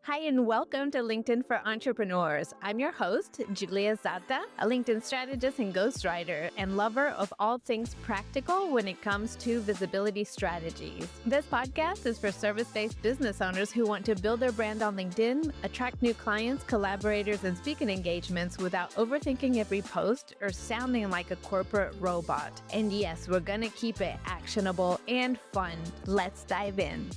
Hi, and welcome to LinkedIn for Entrepreneurs. I'm your host, Julia Zata, a LinkedIn strategist and ghostwriter, and lover of all things practical when it comes to visibility strategies. This podcast is for service-based business owners who want to build their brand on LinkedIn, attract new clients, collaborators, and speaking engagements without overthinking every post or sounding like a corporate robot. And yes, we're going to keep it actionable and fun. Let's dive in.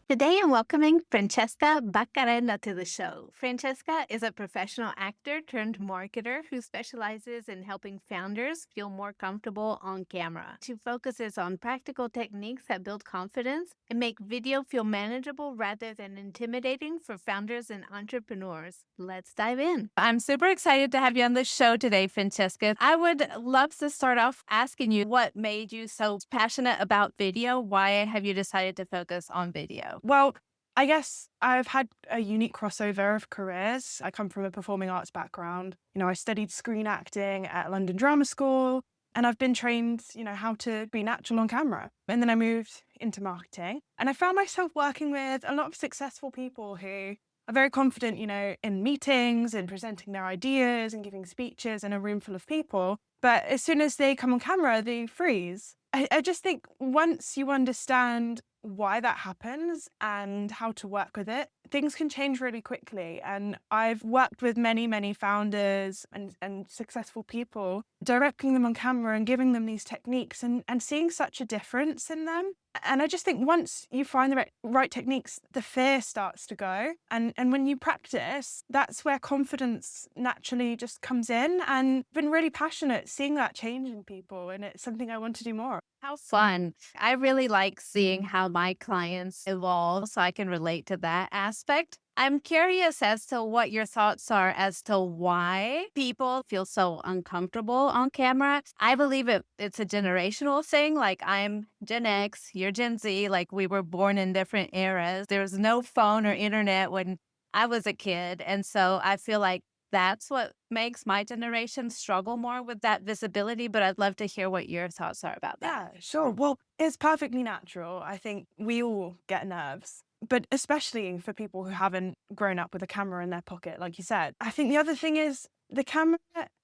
Today, I'm welcoming Francesca Baccarella to the show. Francesca is a professional actor turned marketer who specializes in helping founders feel more comfortable on camera. She focuses on practical techniques that build confidence and make video feel manageable rather than intimidating for founders and entrepreneurs. Let's dive in. I'm super excited to have you on the show today, Francesca. I would love to start off asking you what made you so passionate about video. Why have you decided to focus on video? Well, I guess I've had a unique crossover of careers. I come from a performing arts background. I studied screen acting at London Drama School, and I've been trained, how to be natural on camera. And then I moved into marketing, and I found myself working with a lot of successful people who are very confident, in meetings and presenting their ideas and giving speeches in a room full of people. But as soon as they come on camera, they freeze. I just think once you understand why that happens and how to work with it, things can change really quickly. And I've worked with many, many founders and successful people, directing them on camera and giving them these techniques and seeing such a difference in them. And I just think once you find the right techniques, the fear starts to go. And when you practice, that's where confidence naturally just comes in. And I've been really passionate seeing that change in people. And it's something I want to do more. How fun. I really like seeing how my clients evolve, so I can relate to that aspect. I'm curious as to what your thoughts are as to why people feel so uncomfortable on camera. I believe it's a generational thing. Like, I'm Gen X, you're Gen Z, like we were born in different eras. There was no phone or internet when I was a kid. And so I feel like that's what makes my generation struggle more with that visibility. But I'd love to hear what your thoughts are about that. Yeah, sure. Well, it's perfectly natural. I think we all get nerves, but especially for people who haven't grown up with a camera in their pocket, like you said. I think the other thing is the camera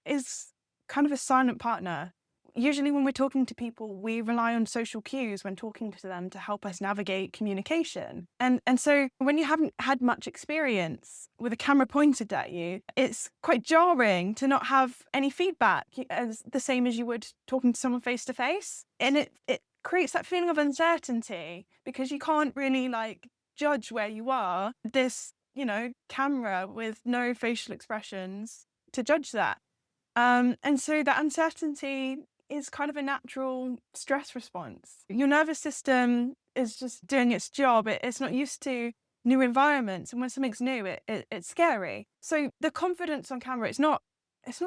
is kind of a silent partner. Usually when we're talking to people, we rely on social cues when talking to them to help us navigate communication. And so when you haven't had much experience with a camera pointed at you, it's quite jarring to not have any feedback as the same as you would talking to someone face to face. And it creates that feeling of uncertainty because you can't really judge where you are. This, camera with no facial expressions to judge that. And so that uncertainty is kind of a natural stress response. Your nervous system is just doing its job. It's not used to new environments. And when something's new, it's scary. So the confidence on camera, it's not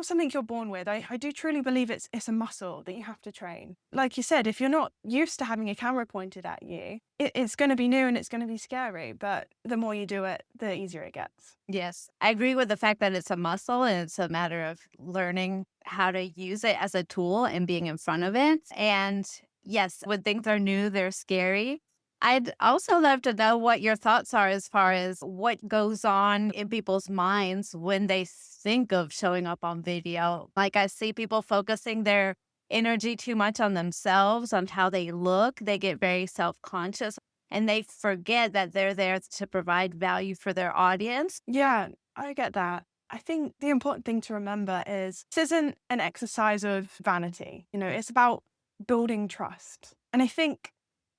something you're born with. I do truly believe it's a muscle that you have to train. Like you said, if you're not used to having a camera pointed at you, it's going to be new and it's going to be scary. But the more you do it, the easier it gets. Yes, I agree with the fact that it's a muscle and it's a matter of learning how to use it as a tool and being in front of it. And yes, when things are new, they're scary. I'd also love to know what your thoughts are as far as what goes on in people's minds when they think of showing up on video. Like, I see people focusing their energy too much on themselves, on how they look. They get very self-conscious and they forget that they're there to provide value for their audience. Yeah, I get that. I think the important thing to remember is this isn't an exercise of vanity. It's about building trust. And I think,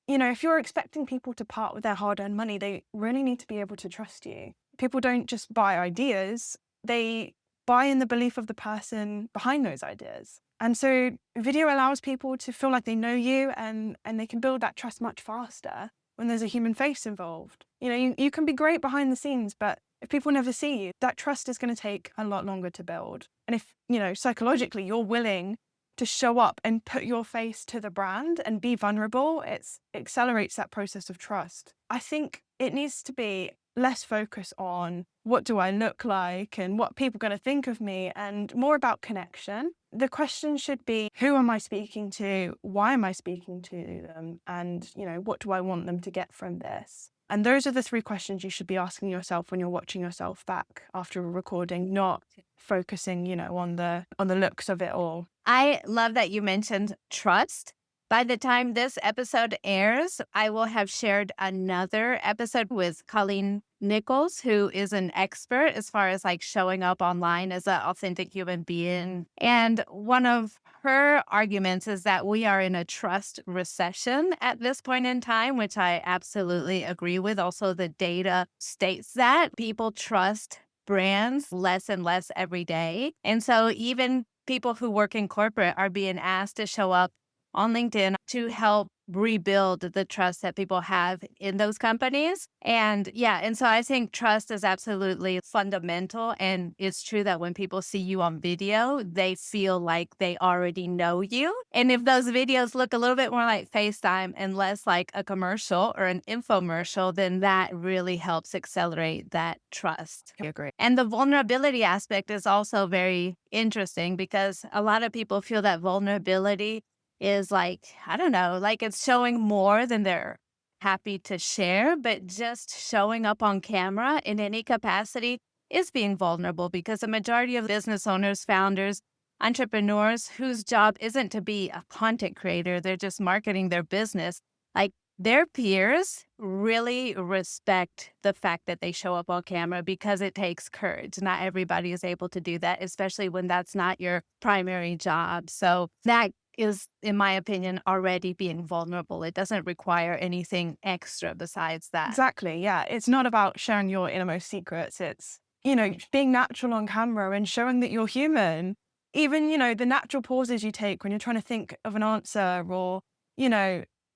if you're expecting people to part with their hard-earned money, they really need to be able to trust you. People don't just buy ideas, they buy in the belief of the person behind those ideas. And so video allows people to feel like they know you and they can build that trust much faster when there's a human face involved. You can be great behind the scenes, but if people never see you, that trust is going to take a lot longer to build. And if, psychologically you're willing to show up and put your face to the brand and be vulnerable, it accelerates that process of trust. I think it needs to be less focus on what do I look like and what people are going to think of me and more about connection. The question should be, who am I speaking to? Why am I speaking to them? And, what do I want them to get from this? And those are the three questions you should be asking yourself when you're watching yourself back after a recording, not focusing, on the looks of it all. I love that you mentioned trust. By the time this episode airs, I will have shared another episode with Colleen Nichols, who is an expert as far as like showing up online as an authentic human being. And one of her arguments is that we are in a trust recession at this point in time, which I absolutely agree with. Also, the data states that people trust brands less and less every day. And so even people who work in corporate are being asked to show up on LinkedIn to help rebuild the trust that people have in those companies. And so I think trust is absolutely fundamental. And it's true that when people see you on video, they feel like they already know you. And if those videos look a little bit more like FaceTime and less like a commercial or an infomercial, then that really helps accelerate that trust. I agree. And the vulnerability aspect is also very interesting because a lot of people feel that vulnerability is like, I don't know, like it's showing more than they're happy to share, but just showing up on camera in any capacity is being vulnerable because the majority of business owners, founders, entrepreneurs whose job isn't to be a content creator, they're just marketing their business. Like their peers really respect the fact that they show up on camera because it takes courage. Not everybody is able to do that, especially when that's not your primary job. So that is, in my opinion, already being vulnerable. It doesn't require anything extra besides that. Exactly. Yeah. It's not about sharing your innermost secrets. It's, being natural on camera and showing that you're human. Even, the natural pauses you take when you're trying to think of an answer or,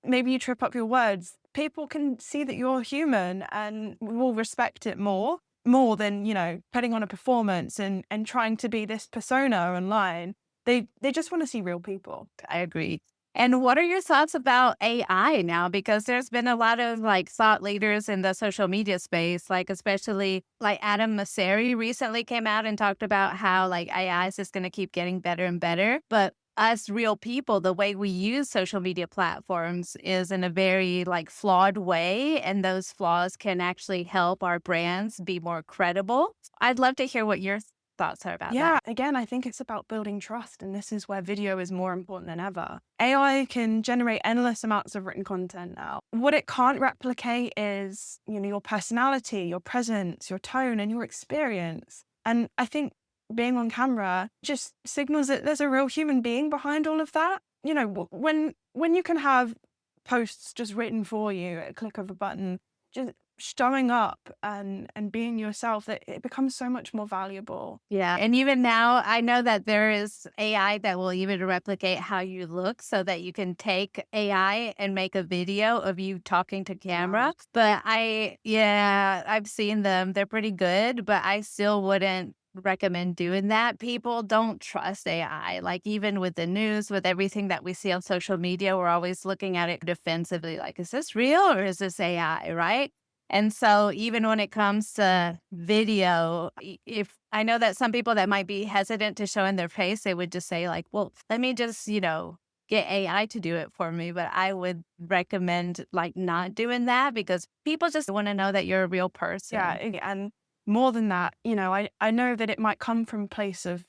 maybe you trip up your words. People can see that you're human and will respect it more than, putting on a performance and trying to be this persona online. They just want to see real people. I agree. And what are your thoughts about AI now? Because there's been a lot of like thought leaders in the social media space, like especially like Adam Mosseri recently came out and talked about how like AI is just going to keep getting better and better. But us real people, the way we use social media platforms is in a very like flawed way. And those flaws can actually help our brands be more credible. I'd love to hear what your thoughts are about Yeah, that. again, I think it's about building trust, and this is where video is more important than ever. AI can generate endless amounts of written content now. What it can't replicate is, your personality, your presence, your tone, and your experience. And I think being on camera just signals that there's a real human being behind all of that. When you can have posts just written for you at a click of a button, just showing up and being yourself, that it becomes so much more valuable. Yeah. And even now, I know that there is AI that will even replicate how you look so that you can take AI and make a video of you talking to camera. Wow. But I've seen them. They're pretty good, but I still wouldn't recommend doing that. People don't trust AI. Like even with the news, with everything that we see on social media, we're always looking at it defensively. Like, is this real or is this AI? Right. And so even when it comes to video, if I know that some people that might be hesitant to show in their face, they would just say like, well, let me just, get AI to do it for me. But I would recommend like not doing that because people just want to know that you're a real person. Yeah, and more than that, I know that it might come from a place of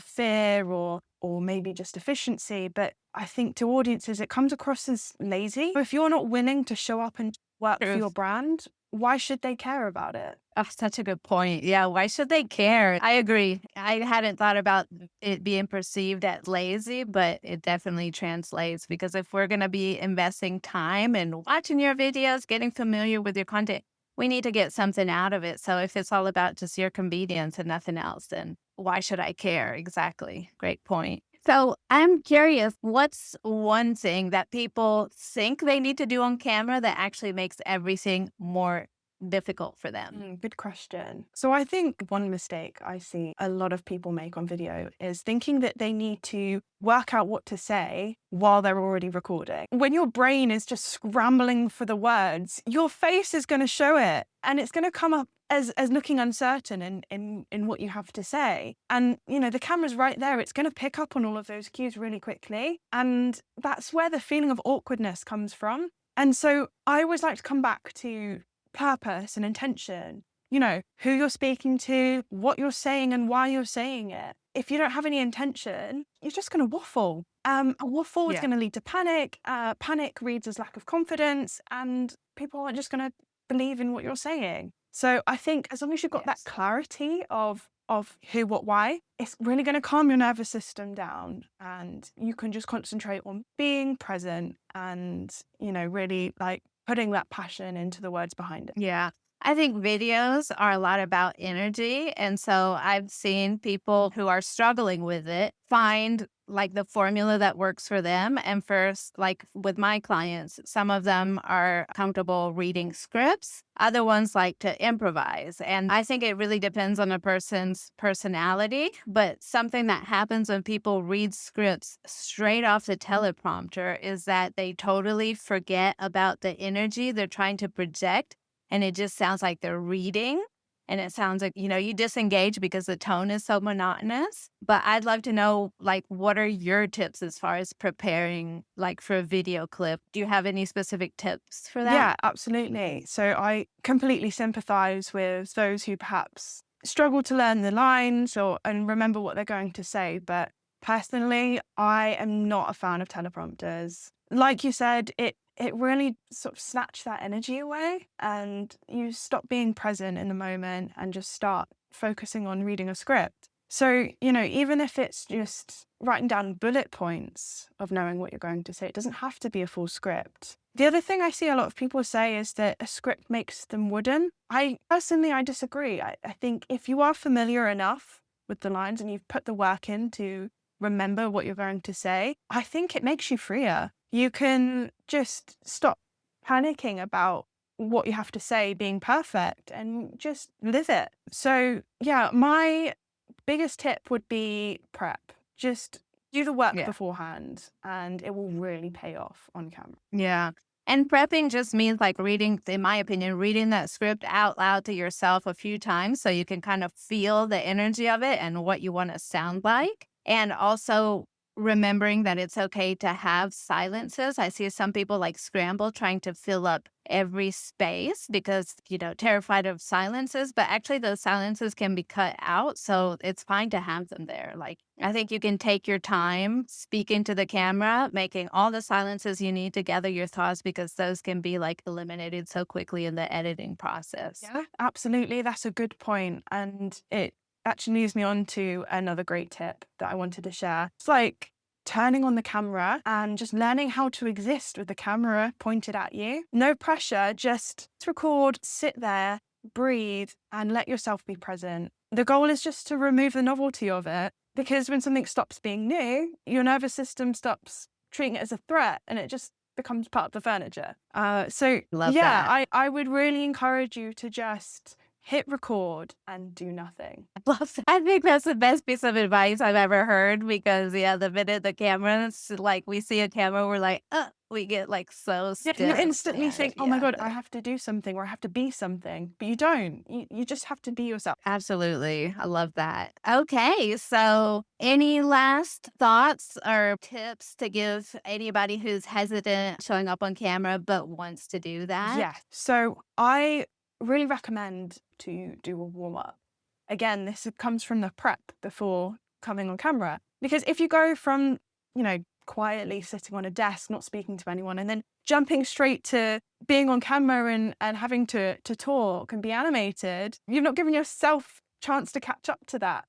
fear or maybe just efficiency, but I think to audiences it comes across as lazy. If you're not willing to show up and work for your brand, why should they care about it? Oh, such a good point. Yeah, why should they care? I agree. I hadn't thought about it being perceived as lazy, but it definitely translates because if we're going to be investing time and watching your videos, getting familiar with your content, we need to get something out of it. So if it's all about just your convenience and nothing else, then why should I care? Exactly. Great point. So I'm curious, what's one thing that people think they need to do on camera that actually makes everything more difficult for them? Good question. So I think one mistake I see a lot of people make on video is thinking that they need to work out what to say while they're already recording. When your brain is just scrambling for the words, your face is going to show it and it's going to come up as looking uncertain in what you have to say. And, the camera's right there. It's going to pick up on all of those cues really quickly. And that's where the feeling of awkwardness comes from. And so I always like to come back to purpose and intention. You know, who you're speaking to, what you're saying and why you're saying it. If you don't have any intention, you're just going to waffle. A waffle is Yeah. going to lead to panic. Panic reads as lack of confidence, and people are just going to believe in what you're saying. So I think as long as you've got that Yes. clarity of who, what, why, it's really going to calm your nervous system down, and you can just concentrate on being present and, you know, really like putting that passion into the words behind it. Yeah. I think videos are a lot about energy. And so I've seen people who are struggling with it find like the formula that works for them. And first, like with my clients, some of them are comfortable reading scripts, other ones like to improvise. And I think it really depends on a person's personality. But something that happens when people read scripts straight off the teleprompter is that they totally forget about the energy they're trying to project, and it just sounds like they're reading, and it sounds like, you disengage because the tone is so monotonous. But I'd love to know, like, what are your tips as far as preparing, like, for a video clip? Do you have any specific tips for that? Yeah, absolutely. So I completely sympathize with those who perhaps struggle to learn the lines and remember what they're going to say. But personally, I am not a fan of teleprompters. Like you said, it really sort of snatched that energy away, and you stop being present in the moment and just start focusing on reading a script. So, you know, even if it's just writing down bullet points of knowing what you're going to say, it doesn't have to be a full script. The other thing I see a lot of people say is that a script makes them wooden. I disagree. I think if you are familiar enough with the lines and you've put the work in to remember what you're going to say, I think it makes you freer. You can just stop panicking about what you have to say being perfect and just live it. So, yeah, my biggest tip would be prep. Just do the work Yeah. beforehand, and it will really pay off on camera. Yeah. And prepping just means like reading, in my opinion, reading that script out loud to yourself a few times so you can kind of feel the energy of it and what you want to sound like. And also remembering that it's okay to have silences. I see some people like scramble trying to fill up every space because, terrified of silences, but actually those silences can be cut out. So it's fine to have them there. Like, I think you can take your time speaking to the camera, making all the silences you need to gather your thoughts because those can be like eliminated so quickly in the editing process. Yeah, absolutely. That's a good point. And it actually leads me on to another great tip that I wanted to share. It's like turning on the camera and just learning how to exist with the camera pointed at you. No pressure, just record, sit there, breathe, and let yourself be present. The goal is just to remove the novelty of it, because when something stops being new, your nervous system stops treating it as a threat and it just becomes part of the furniture. So Love yeah, that. I would really encourage you to just hit record and do nothing. Love that. I think that's the best piece of advice I've ever heard because, yeah, the minute the cameras, like we see a camera, we're like, we get like so Yeah, you stiff. instantly And think, oh my yeah, God, I have to do something or I have to be something. But you don't. You just have to be yourself. absolutely. I love that. Okay. So, any last thoughts or tips to give anybody who's hesitant showing up on camera but wants to do that? Yeah. So I really recommend to do a warm up. Again, this comes from the prep before coming on camera. Because if you go from, quietly sitting on a desk, not speaking to anyone, and then jumping straight to being on camera and having to talk and be animated, you've not given yourself chance to catch up to that.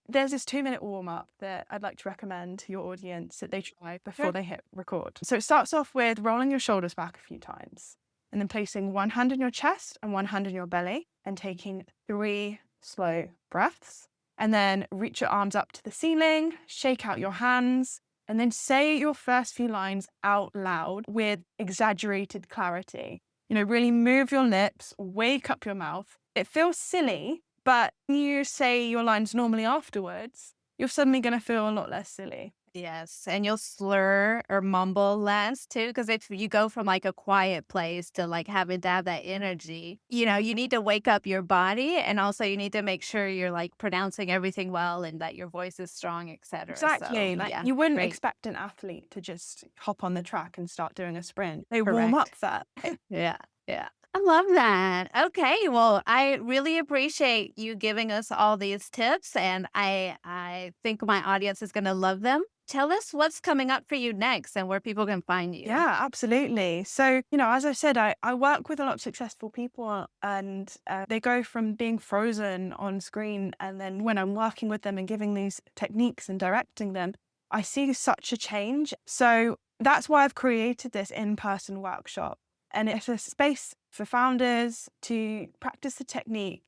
There's this 2-minute warm up that I'd like to recommend to your audience that they try before they hit record. So it starts off with rolling your shoulders back a few times and then placing one hand on your chest and one hand on your belly and taking 3 slow breaths. And then reach your arms up to the ceiling, shake out your hands, and then say your first few lines out loud with exaggerated clarity. Really move your lips, wake up your mouth. It feels silly, but when you say your lines normally afterwards, you're suddenly going to feel a lot less silly. Yes, and you'll slur or mumble less too, because if you go from like a quiet place to like having to have that energy, you need to wake up your body, and also you need to make sure you're like pronouncing everything well and that your voice is strong, etc. So Exactly. Like yeah, you wouldn't great, expect an athlete to just hop on the track and start doing a sprint. They warm correct. up that. Yeah, yeah. I love that. Okay, well, I really appreciate you giving us all these tips, and I think my audience is going to love them. Tell us what's coming up for you next and where people can find you. Yeah, absolutely. So, as I said, I work with a lot of successful people and they go from being frozen on screen. And then when I'm working with them and giving these techniques and directing them, I see such a change. So that's why I've created this in-person workshop. And it's a space for founders to practice the technique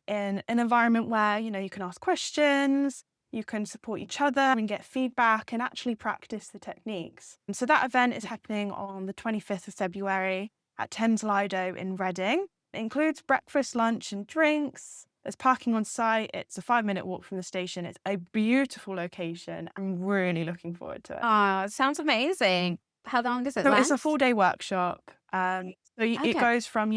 in an environment where, you can ask questions, you can support each other and get feedback and actually practice the techniques. And so that event is happening on the 25th of February at Thames Lido in Reading. It includes breakfast, lunch and drinks. There's parking on site. It's a 5-minute walk from the station. It's a beautiful location. I'm really looking forward to it. It sounds amazing. How long does it So last? it's a full-day workshop. It Okay. goes from,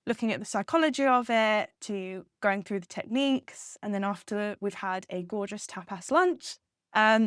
looking at the psychology of it to going through the techniques. And then after we've had a gorgeous tapas lunch,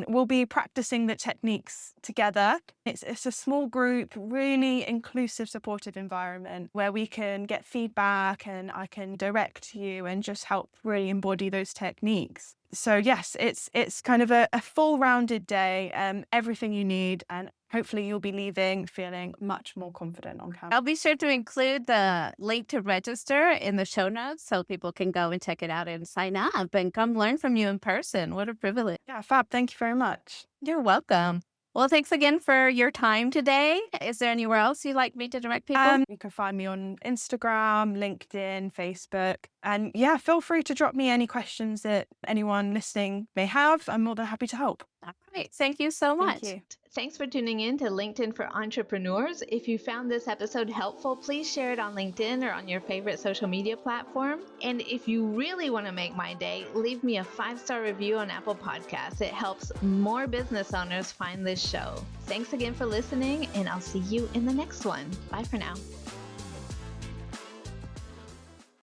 we'll be practicing the techniques together. It's a small group, really inclusive, supportive environment where we can get feedback and I can direct you and just help really embody those techniques. So yes, it's kind of a full-rounded day, everything you need, and hopefully you'll be leaving feeling much more confident on camera. I'll be sure to include the link to register in the show notes so people can go and check it out and sign up and come learn from you in person. What a privilege. Yeah, fab. Thank you very much. You're welcome. Well, thanks again for your time today. Is there anywhere else you'd like me to direct people? You can find me on Instagram, LinkedIn, Facebook. And yeah, feel free to drop me any questions that anyone listening may have. I'm more than happy to help. All right. Thank you so much. Thank you. Thanks for tuning in to LinkedIn for Entrepreneurs. If you found this episode helpful, please share it on LinkedIn or on your favorite social media platform. And if you really want to make my day, leave me a 5-star review on Apple Podcasts. It helps more business owners find this show. Thanks again for listening, and I'll see you in the next one. Bye for now.